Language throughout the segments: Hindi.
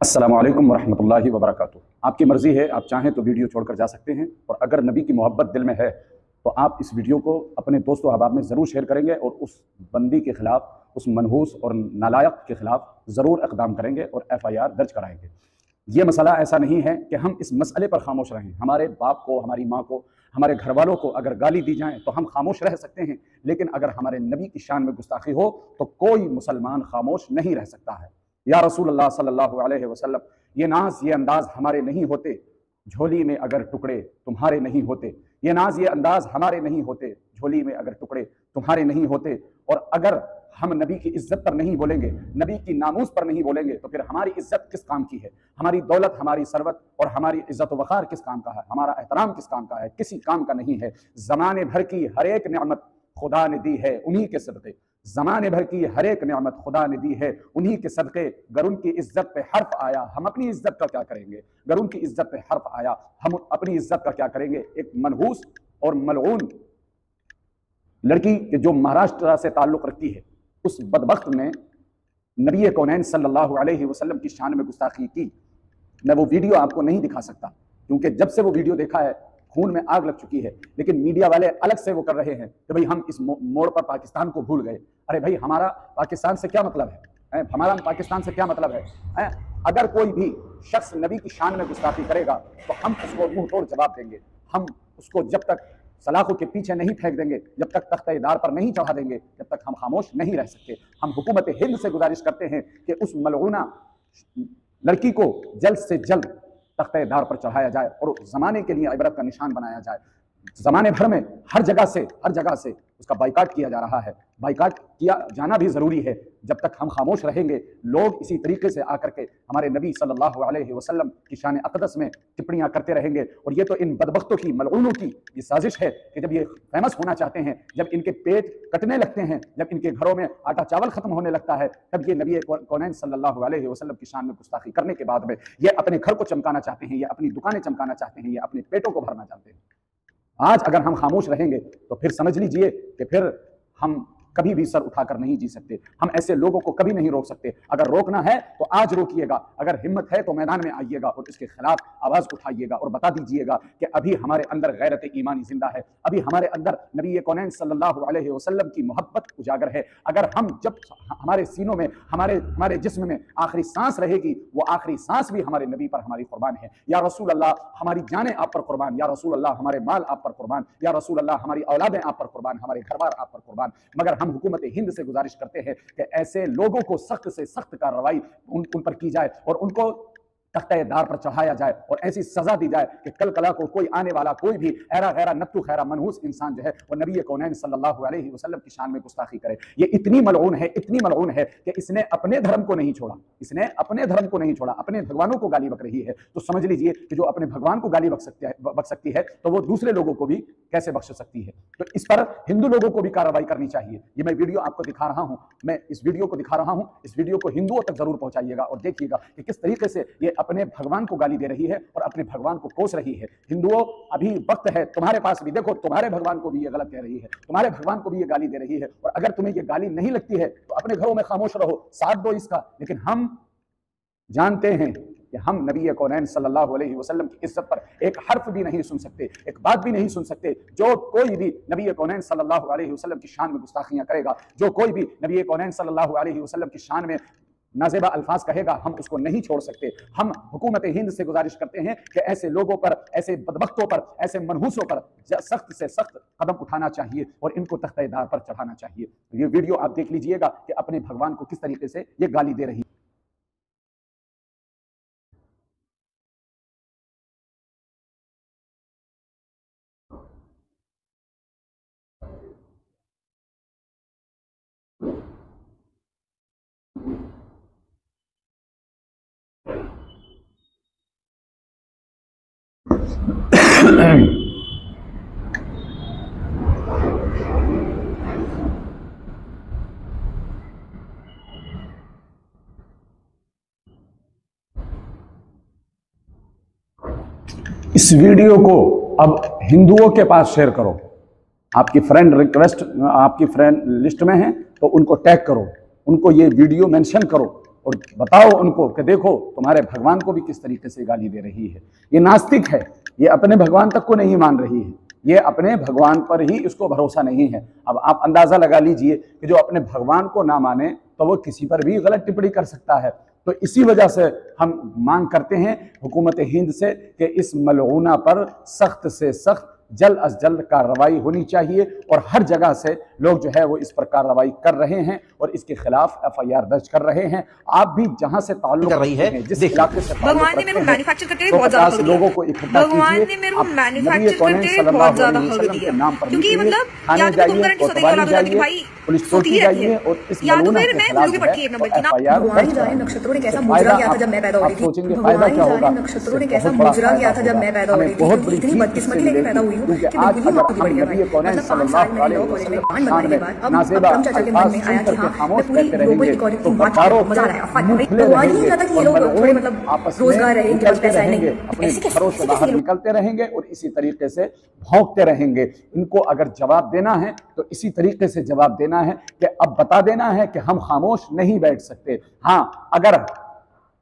अस्सलामु अलैकुम वरहमतुल्लाहि वबरकातुहू। आपकी मर्ज़ी है, आप चाहें तो वीडियो छोड़कर जा सकते हैं, और अगर नबी की मोहब्बत दिल में है तो आप इस वीडियो को अपने दोस्तों अहबाब में ज़रूर शेयर करेंगे और उस बंदी के ख़िलाफ़, उस मनहूस और नालायक के ख़िलाफ़ ज़रूर इक़दाम करेंगे और FIR दर्ज कराएंगे। ये मसला ऐसा नहीं है कि हम इस मसले पर खामोश रहें। हमारे बाप को, हमारी माँ को, हमारे घर वालों को अगर गाली दी जाए तो हम खामोश रह सकते हैं, लेकिन अगर हमारे नबी की शान में गुस्ताखी हो तो कोई मुसलमान खामोश नहीं रह सकता है। या रसूलुल्लाह सल्लल्लाहु अलैहि वसल्लम, ये नाज ये अंदाज हमारे नहीं होते, झोली में अगर टुकड़े तुम्हारे नहीं होते। ये नाज ये अंदाज हमारे नहीं होते, झोली में अगर टुकड़े तुम्हारे नहीं होते। और अगर हम नबी की इज्जत पर नहीं बोलेंगे, नबी की नामूस पर नहीं बोलेंगे, तो फिर हमारी इज्जत किस काम की है? हमारी दौलत, हमारी सरवत और हमारी इज्जत वक़ार किस काम का है? हमारा एहतराम किस काम का है? किसी काम का नहीं है। ज़माने भर की हर एक नेमत खुदा ने दी है उन्हीं के सदक़े। ज़माने भर की हर एक नेमत खुदा ने दी है उन्हीं के सदक़े। गर उनकी इज्जत पे हर्फ आया, हम अपनी इज्जत का क्या करेंगे? गर उनकी इज्जत पे हर्फ आया, हम अपनी इज्जत का क्या करेंगे? एक मनहूस और मलऊन लड़की के जो महाराष्ट्र से ताल्लुक़ रखती है, उस बदबख्त ने नबी कौनैन सल्लल्लाहु अलैहि वसल्लम की शान में गुस्ताखी की। मैं वो वीडियो आपको नहीं दिखा सकता, क्योंकि जब से वो वीडियो देखा है खून में आग लग चुकी है। लेकिन मीडिया वाले अलग से वो कर रहे हैं कि भाई हम इस मोड़ पर पाकिस्तान को भूल गए। अरे भाई, हमारा पाकिस्तान से क्या मतलब है? हमारा पाकिस्तान से क्या मतलब है? अगर कोई भी शख्स नबी की शान में गुस्ताखी करेगा तो हम उसको मुंह तोड़ जवाब देंगे। हम उसको जब तक सलाखों के पीछे नहीं फेंक देंगे, जब तक तख्ते-ए-दार पर नहीं चढ़ा देंगे, जब तक हम खामोश नहीं रह सकते। हम हुकूमत हिंद से गुजारिश करते हैं कि उस मलऊना लड़की को जल्द से जल्द तख्ते-ए-दार पर चढ़ाया जाए और ज़माने के लिए इबरत का निशान बनाया जाए। ज़माने भर में हर जगह से उसका बाइकाट किया जा रहा है। बाइकाट किया जाना भी ज़रूरी है। जब तक हम खामोश रहेंगे, लोग इसी तरीके से आकर के हमारे नबी सल्लल्लाहु अलैहि वसल्लम की शान अक़दस में टिप्पणियाँ करते रहेंगे। और ये तो इन बदबख्तों की, मलऊनों की ये साजिश है कि जब ये फेमस होना चाहते हैं, जब इनके पेट कटने लगते हैं, जब इनके घरों में आटा चावल ख़त्म होने लगता है, तब ये नबी कौनैन सल्लल्लाहु अलैहि वसल्लम की शान में गुस्ताखी करने के बाद में ये अपने घर को चमकाना चाहते हैं, ये अपनी दुकानें चमकाना चाहते हैं, ये अपने पेटों को भरना चाहते हैं। आज अगर हम खामोश रहेंगे तो फिर समझ लीजिए कि फिर हम कभी भी सर उठाकर नहीं जी सकते। हम ऐसे लोगों को कभी नहीं रोक सकते। अगर रोकना है तो आज रोकिएगा, अगर हिम्मत है तो मैदान में आइएगा और इसके खिलाफ आवाज़ उठाइएगा और बता दीजिएगा कि अभी हमारे अंदर गैरत ईमानी जिंदा है, अभी हमारे अंदर नबी कौनैन सल्लल्लाहु अलैहि वसल्लम की मोहब्बत उजागर है। अगर हम जब हमारे सीनों में, हमारे जिस्म में आखिरी सांस रहेगी, वो आखिरी सांस भी हमारे नबी पर हमारी कुर्बान है। या रसूल अल्लाह, हमारी जानें आप पर कुर्बान। या रसूल अल्लाह, हमारे माल आप पर कुर्बान। या रसूल अल्लाह, हमारी औलादें आप पर कुर्बान, हमारे घरबार आप पर कुर्बान। मगर हम हुकूमत हिंद से गुजारिश करते हैं कि ऐसे लोगों को सख्त से सख्त कार्रवाई उन पर की जाए और उनको तख्ते-ए-दार पर चढ़ाया जाए और ऐसी सजा दी जाए कि कल कला को कोई आने वाला, कोई भी ऐरा गैरा नत्तू खैरा मनहूस इंसान जो है वो नबी कौनैन सल्लल्लाहु अलैहि वसल्लम की शान में गुस्ताखी करे। ये इतनी मलऊन है कि इसने अपने धर्म को नहीं छोड़ा, इसने अपने धर्म को नहीं छोड़ा, अपने भगवानों को गाली बक रही है। तो समझ लीजिए कि जो अपने भगवान को गाली बक सकती है तो वो दूसरे लोगों को भी कैसे बख्श सकती है। तो इस पर हिंदू लोगों को भी कार्रवाई करनी चाहिए। ये मैं वीडियो आपको दिखा रहा हूँ, मैं इस वीडियो को दिखा रहा हूँ, इस वीडियो को हिंदुओं तक जरूर पहुंचाइएगा और देखिएगा कि किस तरीके से ये अपने भगवान को गाली दे रही है और अपने भगवान को कोस रही है। हिंदुओं, अभी वक्त है तुम्हारे पास भी, देखो तुम्हारे भगवान को भी ये गलत कह रही है, तुम्हारे भगवान को भी ये गाली दे रही है। और अगर तुम्हें ये गाली नहीं लगती है तो अपने घरों में खामोश रहो, साथ दो इसका। लेकिन हम जानते हैं कि हम नबी कौनैन सल्लल्लाहु अलैहि वसल्लम की इज्जत पर एक हर्फ भी नहीं सुन सकते, एक बात भी नहीं सुन सकते। जो कोई भी नबी कौनैन सल्लल्लाहु अलैहि वसल्लम की शान में गुस्ताखियां करेगा, जो कोई भी नबी कौनैन सल्लल्लाहु अलैहि वसल्लम की शान में नाज़ेबा अल्फाज कहेगा, हम उसको नहीं छोड़ सकते। हम हुकूमत हिंद से गुजारिश करते हैं कि ऐसे लोगों पर, ऐसे बदबख्तों पर, ऐसे मनहूसों पर सख्त से सख्त कदम उठाना चाहिए और इनको तख्ते-ए-दार पर चढ़ाना चाहिए। ये वीडियो आप देख लीजिएगा कि अपने भगवान को किस तरीके से ये गाली दे रही है। इस वीडियो को अब हिंदुओं के पास शेयर करो। आपकी फ्रेंड लिस्ट में हैं तो उनको टैग करो, उनको ये वीडियो मेंशन करो और बताओ उनको कि देखो तुम्हारे भगवान को भी किस तरीके से गाली दे रही है। ये नास्तिक है, ये अपने भगवान तक को नहीं मान रही है, ये अपने भगवान पर ही इसको भरोसा नहीं है। अब आप अंदाजा लगा लीजिए कि जो अपने भगवान को ना माने तो वो किसी पर भी गलत टिप्पणी कर सकता है। तो इसी वजह से हम मांग करते हैं हुकूमत हिंद से कि इस मलऊना पर सख्त से सख्त जल्द अज जल्द कार्रवाई होनी चाहिए और हर जगह से लोग जो है वो इस पर कार्रवाई कर रहे हैं और इसके खिलाफ FIR दर्ज कर रहे हैं। आप भी जहां से ताल्लुक कर रही है, जिस इलाके से भगवान ने मेरे को मैन्युफैक्चर करते हुए बहुत ज्यादा लोगों को इकट्ठा भगवान ने मेरे को मैन्युफैक्चर करते हुए बहुत ज्यादा हक दिया, क्योंकि मतलब या तो तुम करंट सोते वाला बता कि भाई पुलिस चौकी जाइए और इस या तो फिर मैं लोगों के पटकी एक नंबर की ना। भगवान ही जाने नक्षत्रों ने कैसा मुजरा किया था जब मैं पैदा हो रही थी, भगवान ही जाने नक्षत्रों ने कैसा मुजरा किया था जब मैं पैदा हो रही थी, क्योंकि इतनी बदकिस्मती लेके पैदा हुई हूँ कि बिल्कुल ही मौत बढ़ गया भाई। मतलब 5 साल मैंने लॉ कॉलेज में कांड बनाने के बाद अब अकरम चाचा के मन में आया कि हाँ मैं पूरी ग्लोबल इकोनॉमी की बात करूं, मजा आ रहा है। भगवान ही नहीं चाहता कि ये लोग थोड़े मतलब रोजगार रहे, इनके पास पैसा है नहीं, ऐसे कैसे निकलते रहेंगे और इसी तरीके से भौंकते रहेंगे। इनको अगर जवाब देना है तो इसी तरीके से जवाब देना है कि अब बता देना है कि हम खामोश नहीं बैठ सकते। हाँ, अगर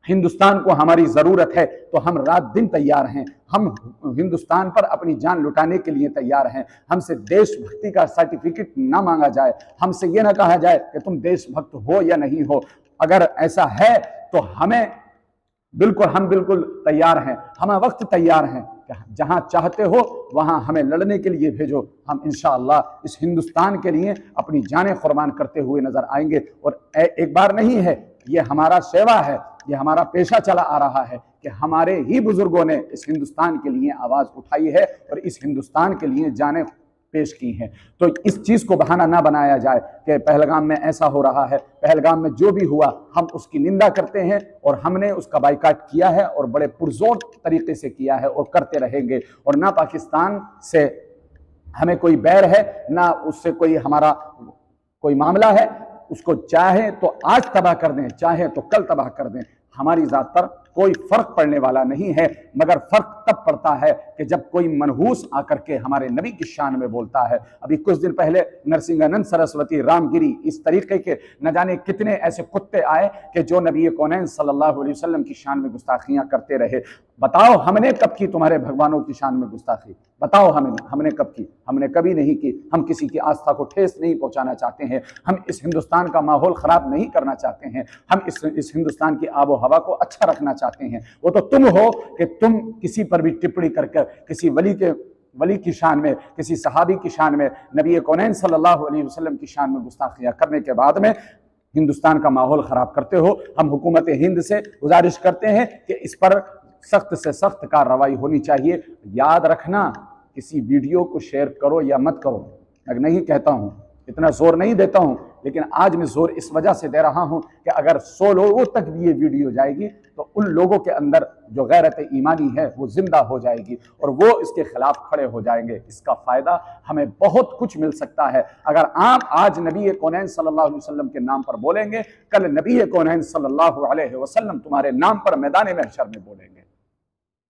हिंदुस्तान को हमारी जरूरत है तो हम रात दिन तैयार हैं, हम हिंदुस्तान पर अपनी जान लुटाने के लिए तैयार हैं। हमसे देशभक्ति का सर्टिफिकेट ना मांगा जाए, हमसे यह ना कहा जाए कि तुम देशभक्त हो या नहीं हो। अगर ऐसा है तो हम बिल्कुल तैयार हैं, हम वक्त तैयार हैं। जहां चाहते हो वहां हमें लड़ने के लिए भेजो, हम इंशाअल्लाह इस हिंदुस्तान के लिए अपनी जानें कुर्बान करते हुए नजर आएंगे। और एक बार नहीं है, ये हमारा सेवा है, ये हमारा पेशा चला आ रहा है कि हमारे ही बुजुर्गों ने इस हिंदुस्तान के लिए आवाज उठाई है और इस हिंदुस्तान के लिए जानें पेश की हैं। तो इस चीज को बहाना ना बनाया जाए कि पहलगाम में ऐसा हो रहा है। पहलगाम में जो भी हुआ हम उसकी निंदा करते हैं और हमने उसका बाइकाट किया है और बड़े पुरजोर तरीके से किया है और करते रहेंगे। और ना पाकिस्तान से हमें कोई बैर है, ना उससे कोई हमारा कोई मामला है। उसको चाहे तो आज तबाह कर दें, चाहे तो कल तबाह कर दें, हमारी जात पर कोई फर्क पड़ने वाला नहीं है। मगर फर्क तब पड़ता है कि जब कोई मनहूस आकर के हमारे नबी की शान में बोलता है। अभी कुछ दिन पहले नरसिंहानंद सरस्वती, रामगिरी, इस तरीके के न जाने कितने ऐसे कुत्ते आए कि जो नबी कौनैन सल्लल्लाहु अलैहि वसल्लम की शान में गुस्ताखियां करते रहे। बताओ हमने कब की तुम्हारे भगवानों की शान में गुस्ताखी? बताओ हमने कब की? हमने कभी नहीं की। हम किसी की आस्था को ठेस नहीं पहुंचाना चाहते हैं, हम इस हिंदुस्तान का माहौल खराब नहीं करना चाहते हैं, हम इस हिंदुस्तान की आबो हवा को अच्छा रखना चाहते हैं। वो तो तुम हो कि तुम किसी पर भी टिप्पणी करके किसी वली की शान में, किसी सहाबी की शान में, नबी कौनैन सल्लल्लाहु अलैहि वसल्लम की शान में गुस्ताखियां करने के बाद में हिंदुस्तान का माहौल खराब करते हो। हम हुकूमत हिंद से गुजारिश करते हैं कि इस पर सख्त से सख्त कार्रवाई होनी चाहिए। याद रखना, किसी वीडियो को शेयर करो या मत करो, मैं नहीं कहता हूं, इतना जोर नहीं देता हूं, लेकिन आज मैं जोर इस वजह से दे रहा हूं कि अगर 100 लोगों तक भी ये वीडियो जाएगी तो उन लोगों के अंदर जो गैरत ईमानी है वो जिंदा हो जाएगी और वो इसके खिलाफ खड़े हो जाएंगे। इसका फायदा हमें बहुत कुछ मिल सकता है। अगर आप आज नबी कौनैन सल्लल्लाहु अलैहि वसल्लम के नाम पर बोलेंगे, कल नबी कौनैन सल्लल्लाहु अलैहि वसल्लम तुम्हारे नाम पर मैदान महशर में बोलेंगे।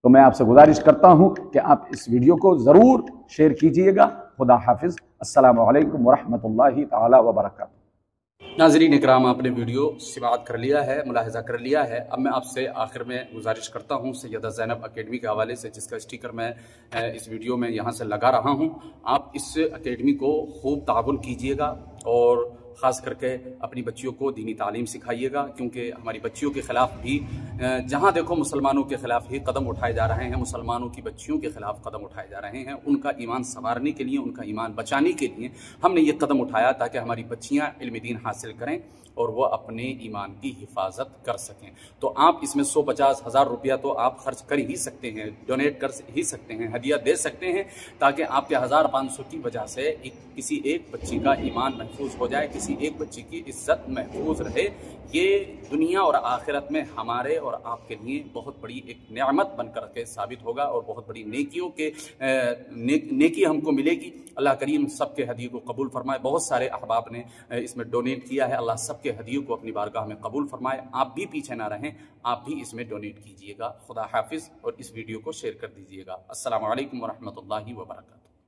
तो मैं आपसे गुजारिश करता हूं कि आप इस वीडियो को जरूर शेयर कीजिएगा। खुदा हाफिज। अस्सलामु अलैकुम वरहमतुल्लाहि ताला वबरकातुहू। नाज़रीन इकराम, आपने वीडियो समाअत कर लिया है, मुलाहिज़ा कर लिया है। अब मैं आपसे आखिर में गुजारिश करता हूँ सैयदा ज़ैनब अकेडमी के हवाले से, जिसका स्टिकर मैं इस वीडियो में यहाँ से लगा रहा हूँ। आप इस अकेडमी को खूब ताउन कीजिएगा और ख़ास करके अपनी बच्चियों को दीनी तालीम सिखाइएगा, क्योंकि हमारी बच्चियों के ख़िलाफ़ भी जहाँ देखो मुसलमानों के ख़िलाफ़ ही कदम उठाए जा रहे हैं, मुसलमानों की बच्चियों के ख़िलाफ़ कदम उठाए जा रहे हैं। उनका ईमान संवारने के लिए, उनका ईमान बचाने के लिए हमने ये कदम उठाया ताकि हमारी बच्चियाँ इल्म दीन हासिल करें और वह अपने ईमान की हिफाजत कर सकें। तो आप इसमें 150 हज़ार रुपया तो आप खर्च कर ही सकते हैं, डोनेट कर ही सकते हैं, हदिया दे सकते हैं, ताकि आपके 1500 की वजह से किसी एक बच्ची का ईमान महफूज हो जाए, किसी एक बच्ची की इज्जत महफूज रहे। ये दुनिया और आखिरत में हमारे और आपके लिए बहुत बड़ी एक नेमत बनकर के साबित होगा और बहुत बड़ी नेकियों के नेकी हमको मिलेगी। अल्लाह करीम सबके हदिये को कबूल फरमाए। बहुत सारे अहबाब ने इसमें डोनेट किया है, अल्लाह सबके हदियों को अपनी बारगाह में कबूल फरमाए। आप भी पीछे ना रहें, आप भी इसमें डोनेट कीजिएगा। खुदा हाफिज़। और इस वीडियो को शेयर कर दीजिएगा। अस्सलामु अलैकुम वरहमतुल्लाहि वबरकातुहू।